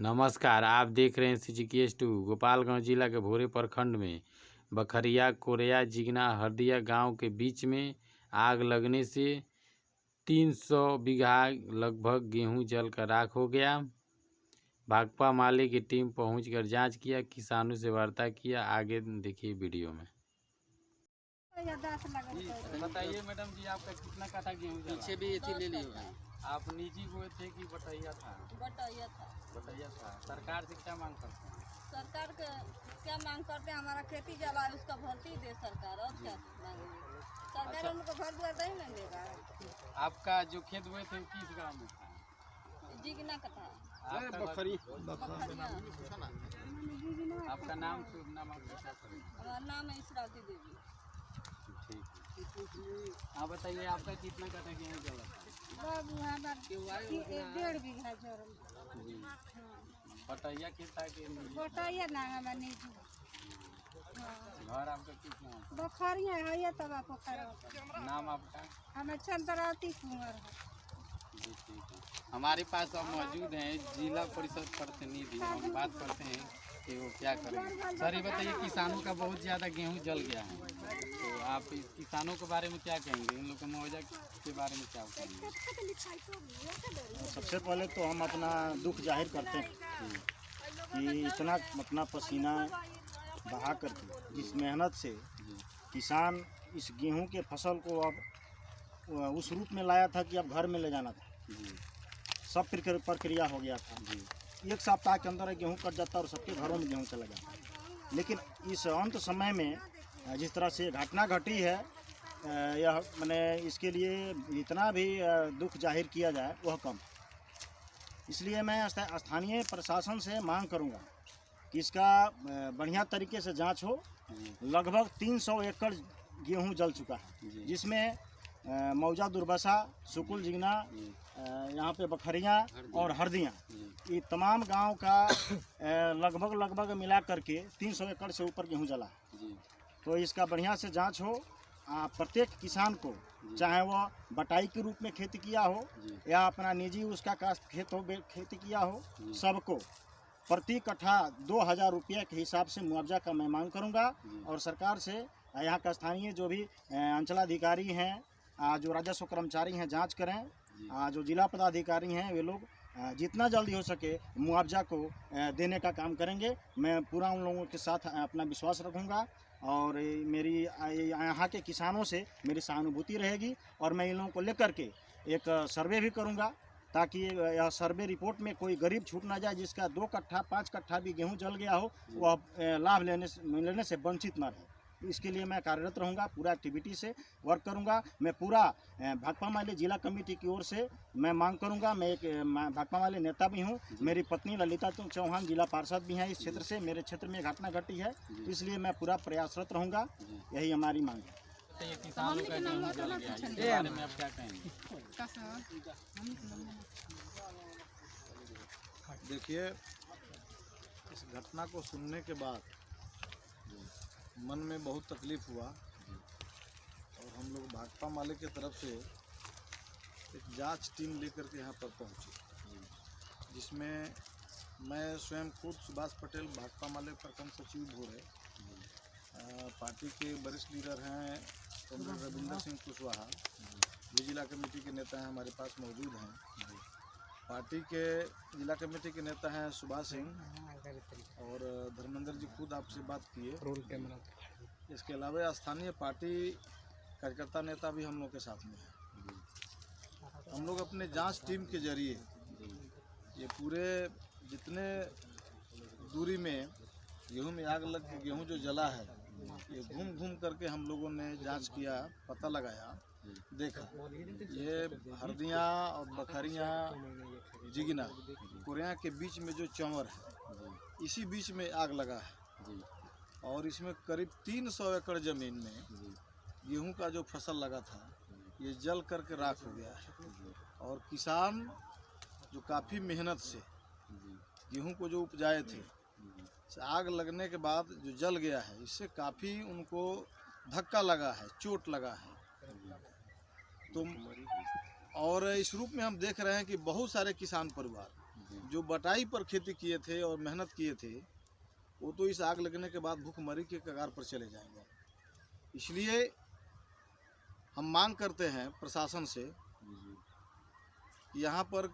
नमस्कार, आप देख रहे हैं CGKS2। गोपालगंज जिला के भोरे प्रखंड में बखरिया कोरिया जिगना हरदिया गांव के बीच में आग लगने से 300 बीघा लगभग गेहूं जलकर राख हो गया। भाकपा माले की टीम पहुंचकर जांच किया, किसानों से वार्ता किया। आगे देखिए वीडियो में। बताइए मैडम जी, आपका कितना काठा गेहूं जला? पीछे भी इसी ले लियो भाई। आप निजी बोए थे कि बटैया था? बटैया था। सरकार से क्या मांग करते हैं? सरकार के क्या मांग करते हैं? हमारा खेती जला है, उसका भर्ती दे सरकार। और क्या मांगेंगे? सरकार उनको घर द्वार नहीं ना देगा। आपका जो खेत बोए थे वो किस गाँव में था? जिगना का था। आपका नाम शुभ नाम? हमारा नाम है इसरावती देवी। ठीक। आप बताइए, आपका कितना काठा गेहूँ जला था? 1.5 बीघा जरल। बटैया कितना के? बटैया ना हमारा निजी। घर आपका कितना? बखरिया है ये तबा पोखरा। नाम आपका? हमें चंद्रावती कुंवर है। जी ठीक है। हमारे पास अब मौजूद हैं जिला परिषद प्रतिनिधि। हम बात करते हैं कि वो क्या करेंगे। सर ये बताइए, किसानों का बहुत ज़्यादा गेहूं जल गया है, तो आप इस किसानों के बारे में क्या कहेंगे? इन लोग के मुआवजा के बारे में क्या कहेंगे? सबसे पहले तो हम अपना दुख जाहिर करते हैं कि इतना अपना पसीना बहा करके जिस मेहनत से किसान इस गेहूं के फसल को अब उस रूप में लाया था कि अब घर में ले जाना था। सब प्रक्रिया हो गया था। एक सप्ताह के अंदर गेहूं कट जाता और सबके घरों में गेहूं चला जाता। लेकिन इस अंत समय में जिस तरह से घटना घटी है, यह मैंने इसके लिए जितना भी दुख जाहिर किया जाए वह कम। इसलिए मैं स्थानीय प्रशासन से मांग करूंगा कि इसका बढ़िया तरीके से जांच हो। लगभग 300 एकड़ गेहूं जल चुका है, जिसमें मौजा दुर्बसा, सुकुल जिगना, यहाँ पे बखरिया और हरदिया, ये तमाम गांव का लगभग मिला करके 300 एकड़ से ऊपर गेहूं जला है। तो इसका बढ़िया से जांच हो। प्रत्येक किसान को, चाहे वह बटाई के रूप में खेती किया हो या अपना निजी उसका खेती किया हो, सबको प्रति कट्ठा 2000 रुपये के हिसाब से मुआवजा का मैं मांग करूंगा। और सरकार से यहाँ का स्थानीय जो भी अंचलाधिकारी हैं, जो राजस्व कर्मचारी हैं, जांच करें। जो जिला पदाधिकारी हैं वे लोग जितना जल्दी हो सके मुआवजा को देने का काम करेंगे। मैं पूरा उन लोगों के साथ अपना विश्वास रखूंगा और मेरी यहाँ के किसानों से मेरी सहानुभूति रहेगी। और मैं इन लोगों को लेकर के एक सर्वे भी करूँगा, ताकि यह सर्वे रिपोर्ट में कोई गरीब छूट ना जाए जिसका 2 कट्ठा 5 कट्ठा भी गेहूँ जल गया हो, वह लाभ लेने से वंचित ना रहे। इसके लिए मैं कार्यरत रहूँगा, पूरा एक्टिविटी से वर्क करूँगा। मैं पूरा भाकपा माले जिला कमेटी की ओर से मैं मांग करूँगा। मैं एक भाकपा माले नेता भी हूँ। मेरी पत्नी ललिता चौहान जिला पार्षद भी हैं इस क्षेत्र से। मेरे क्षेत्र में घटना घटी है, इसलिए मैं पूरा प्रयासरत रहूँगा। यही हमारी मांग है। किसानों का गेहूं जल गया, इसके बारे में आप क्या कहेंगे? देखिए, इस घटना को सुनने के बाद मन में बहुत तकलीफ हुआ और हम लोग भाकपा माले की तरफ से एक जांच टीम लेकर के यहाँ पर पहुँचे, जिसमें मैं स्वयं खुद सुभाष पटेल भाकपा माले प्रखंड सचिव भोरे, पार्टी के वरिष्ठ लीडर हैं कॉमरेड रविंदर सिंह कुशवाहा, जो जिला कमेटी के नेता हैं हमारे पास मौजूद हैं। पार्टी के जिला कमेटी के नेता हैं सुभाष सिंह और धर्मेंद्र जी खुद आपसे बात किए। इसके अलावा स्थानीय पार्टी कार्यकर्ता नेता भी हम लोग के साथ में है। हम लोग अपने जांच टीम के जरिए ये पूरे जितने दूरी में गेहूं में आग लग के गेहूं जो जला है, ये घूम करके हम लोगों ने जांच किया, पता लगाया, देखा। ये हरदिया और बखरिया जिगना कोरिया के बीच में जो चंवर है, इसी बीच में आग लगा है। और इसमें करीब 300 एकड़ ज़मीन में गेहूं का जो फसल लगा था, ये जल करके राख हो गया है। और किसान जो काफ़ी मेहनत से गेहूं को जो उपजाए थे, आग लगने के बाद जो जल गया है, इससे काफ़ी उनको धक्का लगा है, चोट लगा है। तो और इस रूप में हम देख रहे हैं कि बहुत सारे किसान परिवार जो बटाई पर खेती किए थे और मेहनत किए थे वो तो इस आग लगने के बाद भूखमरी के कगार पर चले जाएंगे। इसलिए हम मांग करते हैं प्रशासन से कि यहाँ पर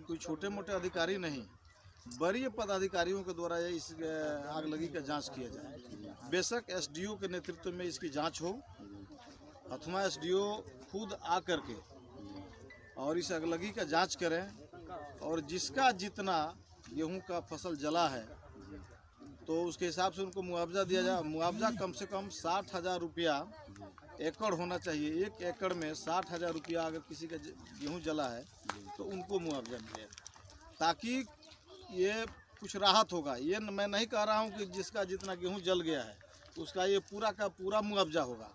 कोई छोटे मोटे अधिकारी नहीं, वरीय पदाधिकारियों के द्वारा इस आग लगी का जांच किया जाए। बेशक एसडीओ के नेतृत्व में इसकी जांच हो अथवा एसडीओ खुद आकर के और इस आगलगी का जांच करें और जिसका जितना गेहूं का फसल जला है तो उसके हिसाब से उनको मुआवजा दिया जाए। मुआवजा कम से कम 60,000 रुपया एकड़ होना चाहिए। 1 एकड़ में 60,000 रुपया अगर किसी का गेहूं जला है तो उनको मुआवजा मिले, ताकि ये कुछ राहत होगा। ये मैं नहीं कह रहा हूँ कि जिसका जितना गेहूं जल गया है उसका ये पूरा का पूरा मुआवजा होगा,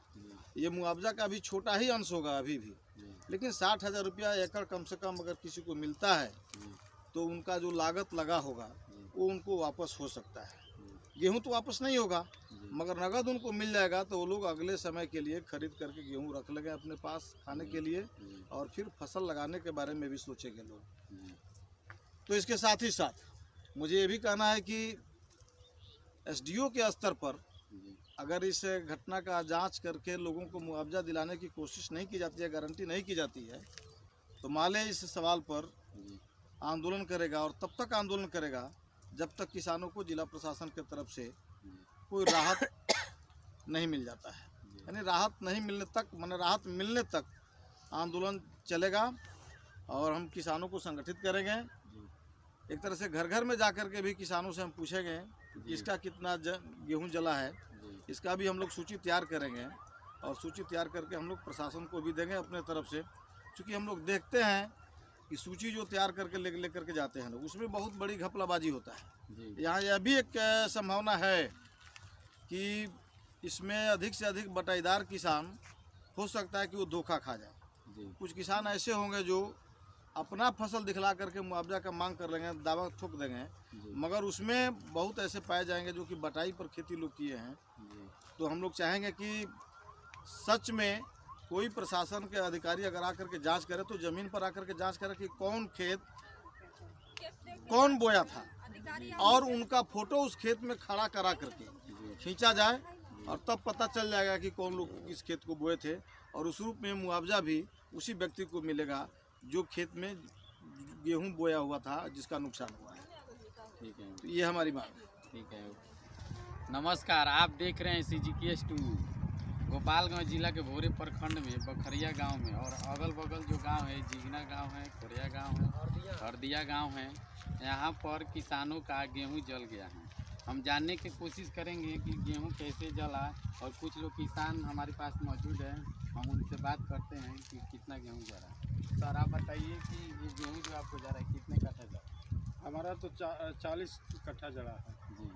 ये मुआवजा का भी छोटा ही अंश होगा अभी भी, लेकिन 60,000 रुपया एकड़ कम से कम अगर किसी को मिलता है तो उनका जो लागत लगा होगा वो उनको वापस हो सकता है। गेहूं तो वापस नहीं होगा मगर नगद उनको मिल जाएगा तो वो लोग अगले समय के लिए खरीद करके गेहूं रख लेंगे अपने पास खाने के लिए और फिर फसल लगाने के बारे में भी सोचेंगे लोग। तो इसके साथ ही साथ मुझे ये भी कहना है कि एसडीओ के स्तर पर अगर इस घटना का जांच करके लोगों को मुआवजा दिलाने की कोशिश नहीं की जाती है, गारंटी नहीं की जाती है, तो माले इस सवाल पर आंदोलन करेगा और तब तक आंदोलन करेगा जब तक किसानों को जिला प्रशासन की तरफ से कोई राहत नहीं मिल जाता है। यानी राहत नहीं मिलने तक, माने राहत मिलने तक आंदोलन चलेगा और हम किसानों को संगठित करेंगे। एक तरह से घर घर में जाकर के भी किसानों से हम पूछेंगे इसका कितना गेहूं जला है, इसका भी हम लोग सूची तैयार करेंगे और सूची तैयार करके हम लोग प्रशासन को भी देंगे अपने तरफ से। क्योंकि हम लोग देखते हैं कि सूची जो तैयार करके लेकर के जाते हैं लोग, उसमें बहुत बड़ी घपलाबाजी होता है। यहाँ यह भी एक संभावना है कि इसमें अधिक से अधिक बटाईदार किसान हो सकता है कि वो धोखा खा जाए। कुछ किसान ऐसे होंगे जो अपना फसल दिखला करके मुआवजा का मांग कर लेंगे, दावा ठोक देंगे, मगर उसमें बहुत ऐसे पाए जाएंगे जो कि बटाई पर खेती लोग किए हैं। तो हम लोग चाहेंगे कि सच में कोई प्रशासन के अधिकारी अगर आकर के जांच करे तो ज़मीन पर आकर के जांच करे कि कौन खेत कौन बोया था और उनका फोटो उस खेत में खड़ा करा करके खींचा जाए और तब पता चल जाएगा कि कौन लोग इस खेत को बोए थे और उस रूप में मुआवजा भी उसी व्यक्ति को मिलेगा जो खेत में गेहूं बोया हुआ था जिसका नुकसान हुआ है। ठीक है, तो ये हमारी मांग है। ठीक है। नमस्कार, आप देख रहे हैं CGKS 2 गोपालगंज जिला के भोरे प्रखंड में बखरिया गांव में और अगल बगल जो गांव है, जिगना गांव है, कोरिया गांव है, हरदिया गांव है, यहाँ पर किसानों का गेहूं जल गया है। हम जानने की कोशिश करेंगे कि गेहूं कैसे जला और कुछ लोग किसान हमारे पास मौजूद हैं, हम उनसे बात करते हैं कि कितना गेहूं जला। सर आप बताइए कि ये गेहूं जो आपको जा रहा है कितने कट्ठा जला? हमारा तो 40 कट्ठा जला है जी,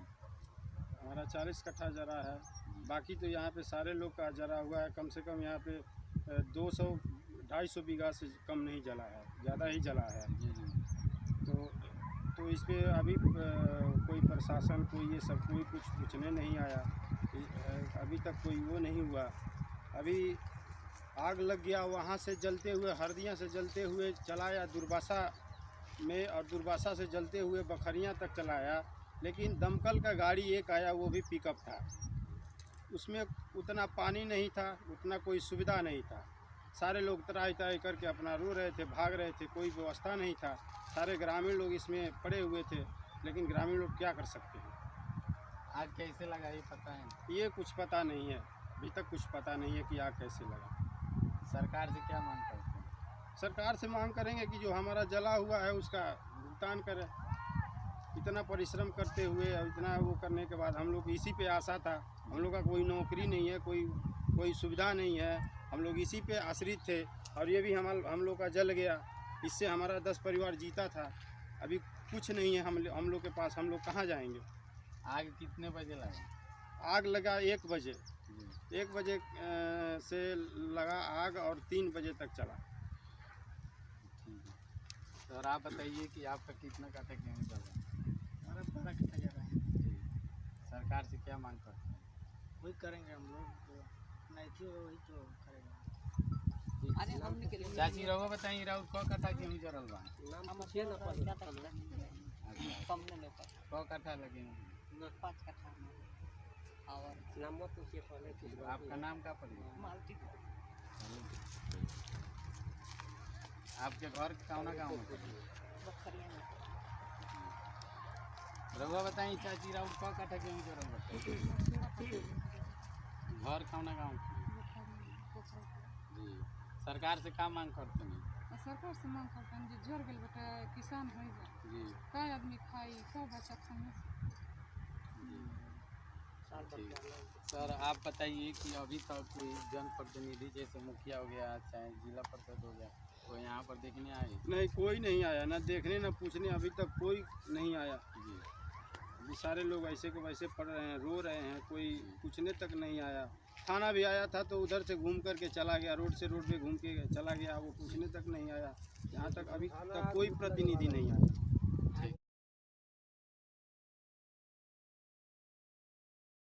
हमारा 40 कट्ठा जला है। बाकी तो यहाँ पे सारे लोग का जला हुआ है। कम से कम यहाँ पे 200-250 बीघा से कम नहीं जला है, ज़्यादा ही जला है। जी जी। तो इस पर अभी कोई प्रशासन कोई ये सब कोई कुछ पूछने नहीं आया। अभी तक कोई वो नहीं हुआ। अभी आग लग गया वहाँ से जलते हुए, हरदिया से जलते हुए चलाया दुर्वासा में और दुर्वासा से जलते हुए बखरियाँ तक चलाया। लेकिन दमकल का गाड़ी एक आया, वो भी पिकअप था, उसमें उतना पानी नहीं था, उतना कोई सुविधा नहीं था। सारे लोग त्राही त्राही करके अपना रो रहे थे, भाग रहे थे, कोई व्यवस्था नहीं था। सारे ग्रामीण लोग इसमें पड़े हुए थे, लेकिन ग्रामीण लोग क्या कर सकते हैं। आग कैसे लगा ये पता है? ये कुछ पता नहीं है, अभी तक कुछ पता नहीं है कि आग कैसे लगा। सरकार से क्या मांग करते हैं? सरकार से मांग करेंगे कि जो हमारा जला हुआ है उसका भुगतान करें। इतना परिश्रम करते हुए और इतना वो करने के बाद हम लोग इसी पे आशा था। हम लोग का कोई नौकरी नहीं है, कोई सुविधा नहीं है, हम लोग इसी पे आश्रित थे और ये भी हम लोग का जल गया। इससे हमारा 10 परिवार जीता था। अभी कुछ नहीं है हम लोग के पास, हम लोग कहाँ जाएंगे। आग कितने बजे लगा? आग लगा 1 बजे, 1 बजे से लगा आग और 3 बजे तक चला। ठीक है। और आप बताइए कि आपका कितना कट्ठा गेहूँ जला? हमारा 12 कट्ठा जला है। जी। सरकार से क्या मांग करते हैं? वही करेंगे हम लोग, जो नहीं थी वही तो करेंगे। अरे हमने के लिए चाची रहो बताइए, राउत को कट्ठा गेहूँ जरल बा? हम 6 न अच्छा कम नहीं पर कौ कट्ठा लगे हैं? 5 कट्ठा में और नंबर पूछिए पहले आपका नाम क्या पड़ेगा? मालती आपके घर कौना गाँव में पड़ी? बखरिया में रघुआ बताई चाची राउत कौ कट्ठा गेहूँ के रघुआ बताई? घर कौना गाँव के? जी सरकार से का मांग करते हैं? सरकार से मांग करते हैं जो झड़ गए बेटा किसान हो जाए जी का आदमी खाई का बच्चा खाने ठीक सर आप बताइए कि अभी तक कोई जनप्रतिनिधि जैसे मुखिया हो गया चाहे जिला परिषद हो गया तो यहाँ पर देखने आए? नहीं कोई नहीं आया, ना देखने ना पूछने, अभी तक कोई नहीं आया। जी अभी सारे लोग ऐसे के वैसे पड़ रहे हैं, रो रहे हैं, कोई पूछने तक नहीं आया। थाना भी आया था तो उधर से घूम करके चला गया, रोड से रोड पे घूम के चला गया, वो पूछने तक नहीं आया। यहाँ तक अभी तक कोई प्रतिनिधि नहीं आया।